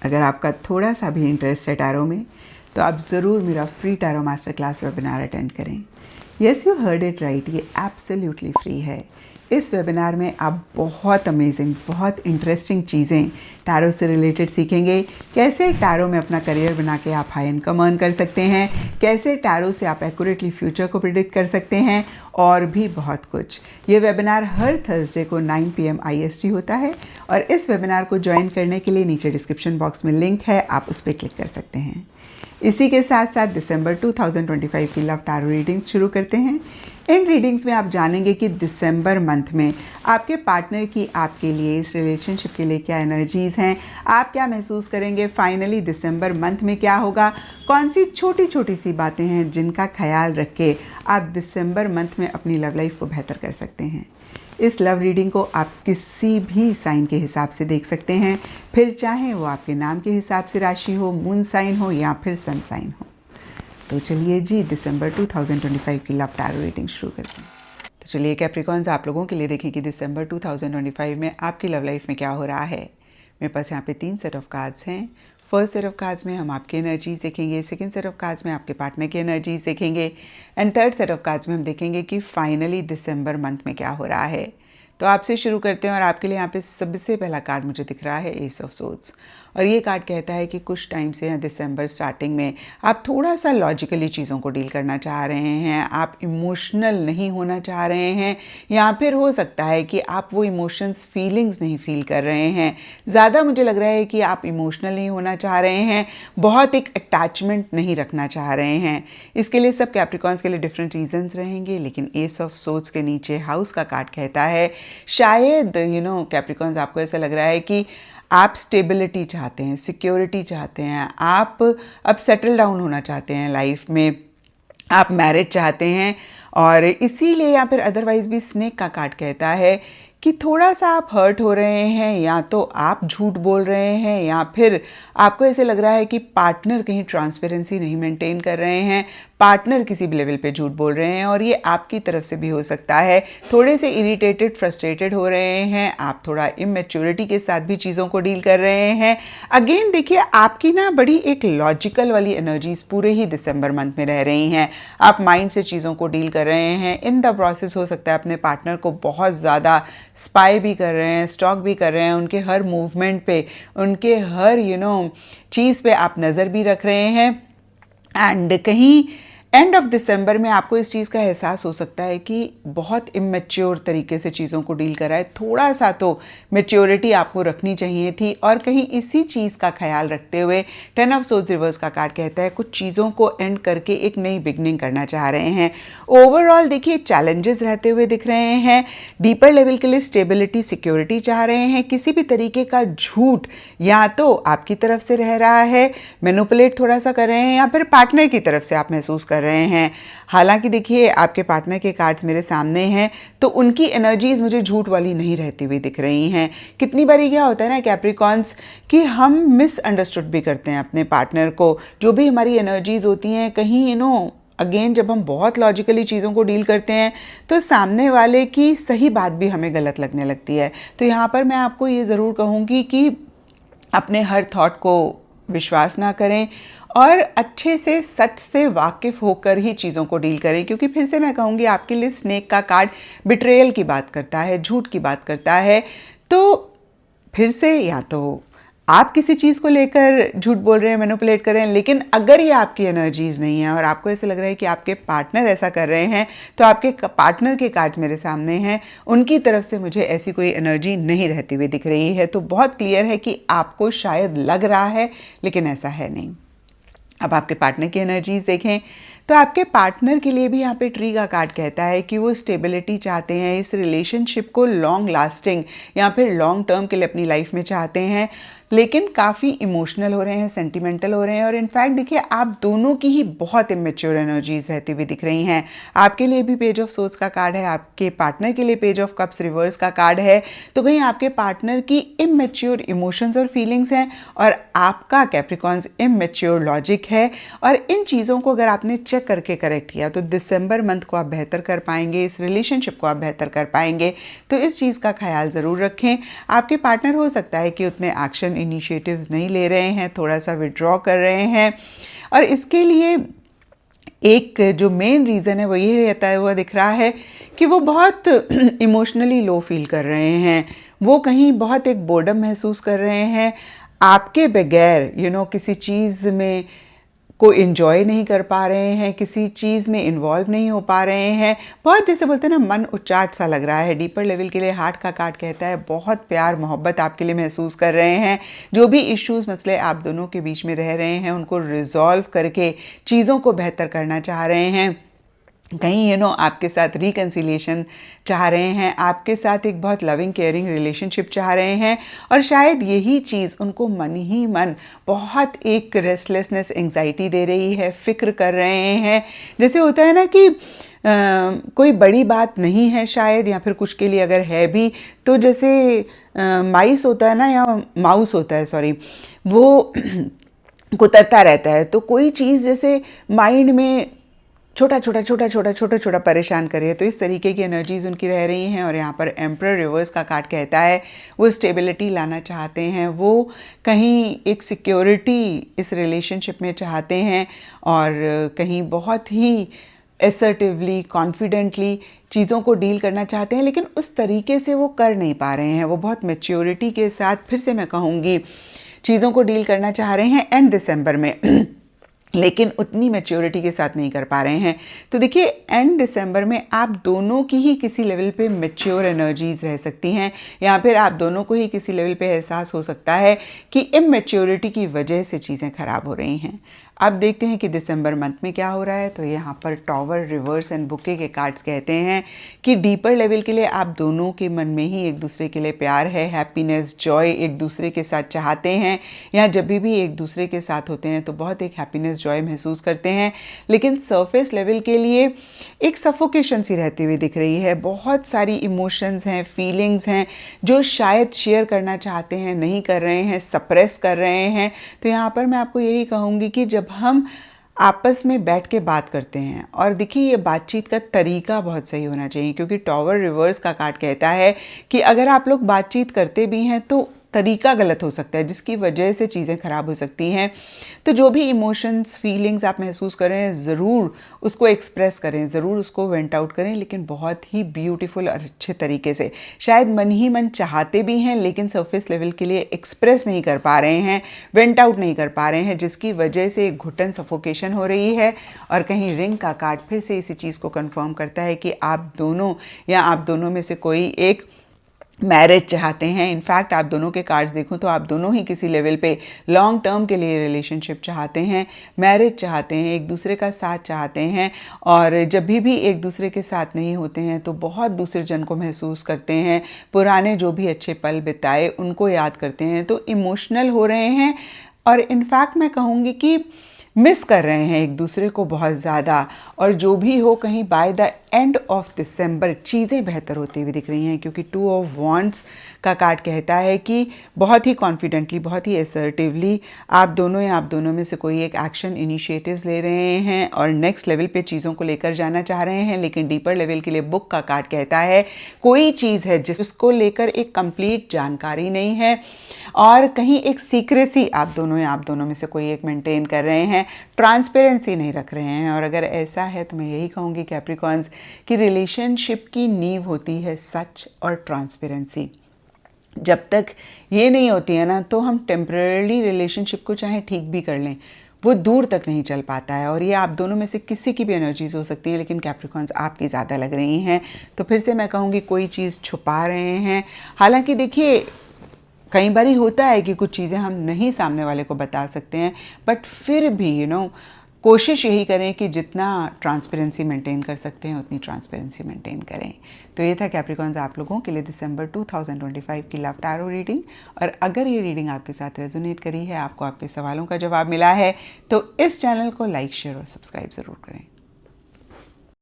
अगर आपका थोड़ा सा भी इंटरेस्ट है टैरो में तो आप ज़रूर मेरा free tarot master class webinar attend करें। Yes, you heard it right, ये एब्सोल्युटली फ्री है। इस वेबिनार में आप बहुत अमेजिंग, बहुत इंटरेस्टिंग चीज़ें टैरो से रिलेटेड सीखेंगे। कैसे टैरो में अपना करियर बना के आप हाई इनकम अर्न कर सकते हैं, कैसे टैरो से आप एक्यूरेटली फ्यूचर को प्रिडिक्ट कर सकते हैं, और भी बहुत कुछ। ये वेबिनार हर थर्सडे को 9 PM IST होता है और इस वेबिनार को ज्वाइन करने के लिए नीचे डिस्क्रिप्शन बॉक्स में लिंक है, आप उस पर क्लिक कर सकते हैं। इसी के साथ साथ दिसंबर 2025 की लव टैरो रीडिंग्स शुरू करते हैं। इन रीडिंग्स में आप जानेंगे कि दिसंबर मंथ में आपके पार्टनर की आपके लिए, इस रिलेशनशिप के लिए क्या एनर्जीज़ हैं, आप क्या महसूस करेंगे, फाइनली दिसंबर मंथ में क्या होगा, कौन सी छोटी छोटी सी बातें हैं जिनका ख्याल रख के आप दिसंबर मंथ में अपनी लव लाइफ को बेहतर कर सकते हैं। इस लव रीडिंग को आप किसी भी साइन के हिसाब से देख सकते हैं, फिर चाहे वो आपके नाम के हिसाब से राशि हो, मून साइन हो या फिर सन साइन हो। तो चलिए जी, दिसंबर 2025 की लव टैरो रीडिंग शुरू करते हैं। तो चलिए कैप्रिकॉन्स, आप लोगों के लिए देखें कि दिसंबर 2025 में आपकी लव लाइफ में क्या हो रहा है। मेरे पास यहाँ पे 3 सेट ऑफ कार्ड्स हैं। फर्स्ट सेट ऑफ कार्ड्स में हम आपकी एनर्जीज देखेंगे, सेकंड सेट ऑफ कार्ड्स में आपके पार्टनर की एनर्जीज देखेंगे, and third set of cards में हम देखेंगे कि फाइनली दिसंबर मंथ में क्या हो रहा है। तो आपसे शुरू करते हैं और आपके लिए यहाँ पे सबसे पहला कार्ड मुझे दिख रहा है एस ऑफ सोर्ड्स, और ये कार्ड कहता है कि कुछ टाइम से या दिसंबर स्टार्टिंग में आप थोड़ा सा लॉजिकली चीज़ों को डील करना चाह रहे हैं, आप इमोशनल नहीं होना चाह रहे हैं, या फिर हो सकता है कि आप वो इमोशंस, फीलिंग्स नहीं फील कर रहे हैं। ज़्यादा मुझे लग रहा है कि आप इमोशनल नहीं होना चाह रहे हैं, बहुत एक अटैचमेंट नहीं रखना चाह रहे हैं। इसके लिए सब कैप्रिकॉन्स के लिए डिफरेंट रीजंस रहेंगे, लेकिन एस ऑफ सोर्ड्स के नीचे हाउस का कार्ड कहता है शायद कैप्रिकॉन्स, आपको ऐसा लग रहा है कि आप स्टेबिलिटी चाहते हैं, सिक्योरिटी चाहते हैं, आप अब सेटल डाउन होना चाहते हैं लाइफ में, आप मैरिज चाहते हैं, और इसीलिए या फिर अदरवाइज भी स्नेक का कार्ड कहता है कि थोड़ा सा आप हर्ट हो रहे हैं, या तो आप झूठ बोल रहे हैं, या फिर आपको ऐसे लग रहा है कि पार्टनर कहीं ट्रांसपेरेंसी नहीं मेंटेन कर रहे हैं, पार्टनर किसी भी लेवल पे झूठ बोल रहे हैं, और ये आपकी तरफ से भी हो सकता है। थोड़े से इरिटेटेड, फ्रस्ट्रेटेड हो रहे हैं, आप थोड़ा इमेच्योरिटी के साथ भी चीज़ों को डील कर रहे हैं। अगेन देखिए, आपकी ना बड़ी एक लॉजिकल वाली एनर्जीज पूरे ही दिसंबर मंथ में रह रही हैं। आप माइंड से चीज़ों को डील कर रहे हैं। इन द प्रोसेस हो सकता है अपने पार्टनर को बहुत ज़्यादा स्पाई भी कर रहे हैं, स्टॉक भी कर रहे हैं, उनके हर मूवमेंट पे, उनके हर चीज़ पे आप नज़र भी रख रहे हैं। एंड कहीं एंड ऑफ दिसंबर में आपको इस चीज़ का एहसास हो सकता है कि बहुत इमेच्योर तरीके से चीज़ों को डील करा है। थोड़ा सा तो मैच्योरिटी आपको रखनी चाहिए थी, और कहीं इसी चीज़ का ख्याल रखते हुए 10 ऑफ सोर्ड्स रिवर्स का कार्ड कहता है कुछ चीज़ों को एंड करके एक नई बिगनिंग करना चाह रहे हैं। ओवरऑल देखिए, चैलेंजेस रहते हुए दिख रहे हैं। डीपर लेवल के लिए स्टेबिलिटी, सिक्योरिटी चाह रहे हैं। किसी भी तरीके का झूठ या तो आपकी तरफ से रह रहा है, मैनिपुलेट थोड़ा सा कर रहे हैं, या फिर पार्टनर की तरफ से आप महसूस कर रहे हैं। हालांकि देखिए, आपके पार्टनर के कार्ड्स मेरे सामने हैं, तो उनकी एनर्जीज मुझे झूठ वाली नहीं रहती हुई दिख रही हैं। कितनी बारी क्या होता है ना कैप्रिकॉन्स, कि हम मिसअंडरस्टूड भी करते हैं अपने पार्टनर को। जो भी हमारी एनर्जीज होती हैं, कहीं अगेन जब हम बहुत लॉजिकली चीज़ों को डील करते हैं तो सामने वाले की सही बात भी हमें गलत लगने लगती है। तो यहाँ पर मैं आपको ये ज़रूर कहूँगी कि अपने हर थॉट को विश्वास ना करें, और अच्छे से, सच से वाकिफ़ होकर ही चीज़ों को डील करें। क्योंकि फिर से मैं कहूँगी, आपके लिए स्नेक का कार्ड बिट्रेयल की बात करता है, झूठ की बात करता है। तो फिर से या तो आप किसी चीज़ को लेकर झूठ बोल रहे हैं, मैनिपुलेट कर रहे हैं, लेकिन अगर ये आपकी एनर्जीज़ नहीं है और आपको ऐसा लग रहा है कि आपके पार्टनर ऐसा कर रहे हैं, तो आपके पार्टनर के कार्ड्स मेरे सामने हैं, उनकी तरफ से मुझे ऐसी कोई एनर्जी नहीं रहती हुई दिख रही है। तो बहुत क्लियर है कि आपको शायद लग रहा है, लेकिन ऐसा है नहीं। अब आपके पार्टनर की एनर्जीज देखें तो आपके पार्टनर के लिए भी यहाँ पे ट्री का कार्ड कहता है कि वो स्टेबिलिटी चाहते हैं, इस रिलेशनशिप को लॉन्ग लास्टिंग या फिर लॉन्ग टर्म के लिए अपनी लाइफ में चाहते हैं, लेकिन काफ़ी इमोशनल हो रहे हैं, सेंटिमेंटल हो रहे हैं। और इनफैक्ट देखिए, आप दोनों की ही बहुत इमेच्योर एनर्जीज रहती हुई दिख रही हैं। आपके लिए भी पेज ऑफ सोर्ड्स का कार्ड है, आपके पार्टनर के लिए पेज ऑफ कप्स रिवर्स का कार्ड है। तो कहीं आपके पार्टनर की इमेच्योर इमोशंस और फीलिंग्स हैं, और आपका कैप्रिकॉन्स इमेच्योर लॉजिक है। और इन चीज़ों को अगर आपने चेक करके करेक्ट किया तो दिसंबर मंथ को आप बेहतर कर पाएंगे, इस रिलेशनशिप को आप बेहतर कर पाएंगे। तो इस चीज़ का ख्याल ज़रूर रखें। आपके पार्टनर हो सकता है कि उतने एक्शन इनिशिएटिव्स नहीं ले रहे हैं, थोड़ा सा विड्रॉ कर रहे हैं। और इसके लिए एक जो मेन रीज़न है वो ये रहता है, वो दिख रहा है कि वो बहुत इमोशनली लो फील कर रहे हैं, वो कहीं बहुत एक बोर्डम महसूस कर रहे हैं, आपके बगैर किसी चीज़ में को एंजॉय नहीं कर पा रहे हैं, किसी चीज़ में इन्वॉल्व नहीं हो पा रहे हैं। बहुत जैसे बोलते हैं ना, मन उचाट सा लग रहा है। डीपर लेवल के लिए हार्ट का कार्ड कहता है बहुत प्यार मोहब्बत आपके लिए महसूस कर रहे हैं। जो भी इश्यूज़ मसले आप दोनों के बीच में रह रहे हैं उनको रिजॉल्व करके चीज़ों को बेहतर करना चाह रहे हैं। कहीं आपके साथ रिकन्सिलिएशन चाह रहे हैं, आपके साथ एक बहुत लविंग केयरिंग रिलेशनशिप चाह रहे हैं। और शायद यही चीज़ उनको मन ही मन बहुत एक रेस्टलेसनेस, एंग्जाइटी दे रही है, फ़िक्र कर रहे हैं। जैसे होता है ना कि कोई बड़ी बात नहीं है शायद, या फिर कुछ के लिए अगर है भी तो जैसे माइस होता है ना, या माउस होता है सॉरी, वो कुतरता रहता है। तो कोई चीज़ जैसे माइंड में छोटा परेशान करे, तो इस तरीके की एनर्जीज उनकी रह रही हैं। और यहाँ पर एम्परर रिवर्स का कार्ड कहता है वो स्टेबिलिटी लाना चाहते हैं, वो कहीं एक सिक्योरिटी इस रिलेशनशिप में चाहते हैं, और कहीं बहुत ही असर्टिवली, कॉन्फिडेंटली चीज़ों को डील करना चाहते हैं, लेकिन उस तरीके से वो कर नहीं पा रहे हैं। वो बहुत मैच्योरिटी के साथ, फिर से मैं कहूँगी, चीज़ों को डील करना चाह रहे हैं एंड दिसंबर में लेकिन उतनी मैच्योरिटी के साथ नहीं कर पा रहे हैं। तो देखिए, एंड दिसंबर में आप दोनों की ही किसी लेवल पे मैच्योर एनर्जीज रह सकती हैं, या फिर आप दोनों को ही किसी लेवल पे एहसास हो सकता है कि इमैच्योरिटी की वजह से चीज़ें ख़राब हो रही हैं। अब देखते हैं कि दिसंबर मंथ में क्या हो रहा है। तो यहाँ पर टॉवर, रिवर्स एंड बुके के कार्ड्स कहते हैं कि डीपर लेवल के लिए आप दोनों के मन में ही एक दूसरे के लिए प्यार है, हैप्पीनेस, जॉय एक दूसरे के साथ चाहते हैं, या जब भी एक दूसरे के साथ होते हैं तो बहुत एक हैप्पीनेस, जॉय महसूस करते हैं। लेकिन सरफेस लेवल के लिए एक सफोकेशन सी रहती हुई दिख रही है। बहुत सारी इमोशंस हैं, फीलिंग्स हैं जो शायद शेयर करना चाहते हैं, नहीं कर रहे हैं, सप्रेस कर रहे हैं। तो यहाँ पर मैं आपको यही कहूँगी कि जब हम आपस में बैठ के बात करते हैं, और देखिए ये बातचीत का तरीका बहुत सही होना चाहिए, क्योंकि टॉवर रिवर्स का कार्ड कहता है कि अगर आप लोग बातचीत करते भी हैं तो तरीका गलत हो सकता है, जिसकी वजह से चीज़ें ख़राब हो सकती हैं। तो जो भी इमोशंस, फीलिंग्स आप महसूस कर रहे हैं, ज़रूर उसको एक्सप्रेस करें, ज़रूर उसको वेंट आउट करें, लेकिन बहुत ही ब्यूटीफुल और अच्छे तरीके से। शायद मन ही मन चाहते भी हैं, लेकिन सरफेस लेवल के लिए एक्सप्रेस नहीं कर पा रहे हैं, वेंट आउट नहीं कर पा रहे हैं, जिसकी वजह से एक घुटन, सफोकेशन हो रही है। और कहीं रिंग का कार्ड फिर से इसी चीज़ को कन्फर्म करता है कि आप दोनों, या आप दोनों में से कोई एक मैरिज चाहते हैं। इनफैक्ट आप दोनों के कार्ड्स देखूं तो आप दोनों ही किसी लेवल पे लॉन्ग टर्म के लिए रिलेशनशिप चाहते हैं, मैरिज चाहते हैं, एक दूसरे का साथ चाहते हैं। और जब भी एक दूसरे के साथ नहीं होते हैं तो बहुत दूसरे जन को महसूस करते हैं, पुराने जो भी अच्छे पल बिताए उनको याद करते हैं, तो इमोशनल हो रहे हैं। और इनफैक्ट मैं कहूँगी कि मिस कर रहे हैं एक दूसरे को बहुत ज़्यादा। और जो भी हो, कहीं by the end of December चीज़ें बेहतर होती हुई दिख रही हैं, क्योंकि 2 ऑफ वॉन्ड्स का कार्ड कहता है कि बहुत ही कॉन्फिडेंटली, बहुत ही असर्टिवली आप दोनों या आप दोनों में से कोई एक एक्शन, इनिशिएटिव्स ले रहे हैं और नेक्स्ट लेवल पे चीज़ों को लेकर जाना चाह रहे हैं। लेकिन डीपर लेवल के लिए बुक का कार्ड कहता है कोई चीज़ है जिसको लेकर एक कंप्लीट जानकारी नहीं है, और कहीं एक सीक्रेसी आप दोनों या आप दोनों में से कोई एक मेंटेन कर रहे हैं, ट्रांसपेरेंसी नहीं रख रहे हैं। और अगर ऐसा है तो मैं यही कहूँगी कैप्रिकॉन्स कि रिलेशनशिप की नींव होती है सच और ट्रांसपेरेंसी। जब तक ये नहीं होती है ना, तो हम टेम्परेरी रिलेशनशिप को चाहे ठीक भी कर लें, वो दूर तक नहीं चल पाता है। और ये आप दोनों में से किसी की भी एनर्जीज हो सकती हैं, लेकिन कैप्रिकॉन्स आपकी ज़्यादा लग रही हैं। तो फिर से मैं कहूँगी कोई चीज़ छुपा रहे हैं। हालांकि देखिए, कई बार होता है कि कुछ चीज़ें हम नहीं सामने वाले को बता सकते हैं, बट फिर भी कोशिश यही करें कि जितना ट्रांसपेरेंसी मेंटेन कर सकते हैं उतनी ट्रांसपेरेंसी मेंटेन करें। तो ये था कैप्रिकॉन्स आप लोगों के लिए दिसंबर 2025 की लव टैरो रीडिंग। और अगर ये रीडिंग आपके साथ रेजोनेट करी है, आपको आपके सवालों का जवाब मिला है, तो इस चैनल को लाइक, शेयर और सब्सक्राइब ज़रूर करें।